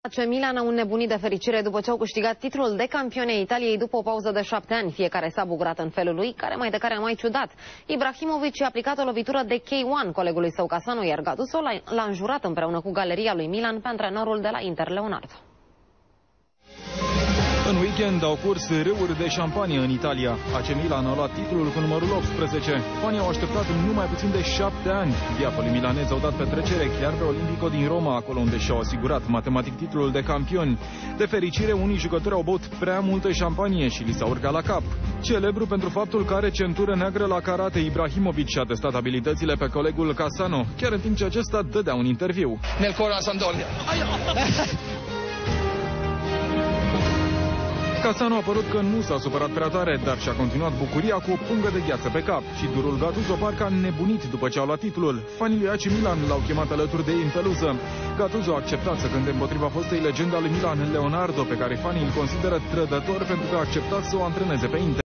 AC Milan au înnebunit de fericire după ce au câștigat titlul de campioni ai Italiei după o pauză de 7 ani. Fiecare s-a bucurat în felul lui, care mai de care a mai ciudat. Ibrahimovic a aplicat o lovitură de K1 colegului său Cassano, iar Gattuso l-a înjurat împreună cu galeria lui Milan pe antrenorul de la Inter, Leonardo. În weekend au curs râuri de șampanie în Italia. AC Milan a luat titlul cu numărul 18. Fanii au așteptat nu mai puțin de 7 ani. Diavolii milanezi au dat petrecere chiar pe Olimpico din Roma, acolo unde și-au asigurat matematic titlul de campioni. De fericire, unii jucători au băut prea multă șampanie și li s-a urcat la cap. Celebru pentru faptul că are centură neagră la karate, Ibrahimovic și-a testat abilitățile pe colegul Cassano, chiar în timp ce acesta dădea un interviu. Nel cuore la Sampdoria. Cassano a părut că nu s-a supărat prea tare, dar și-a continuat bucuria cu o pungă de gheață pe cap. Și durul Gattuso parcă a nebunit după ce au luat titlul. Fanii lui AC Milan l-au chemat alături de ei în peluză. Gattuso a acceptat să cânte împotriva fostei legenda lui Milan, Leonardo, pe care fanii îl consideră trădător pentru că a acceptat să o antreneze pe Inter.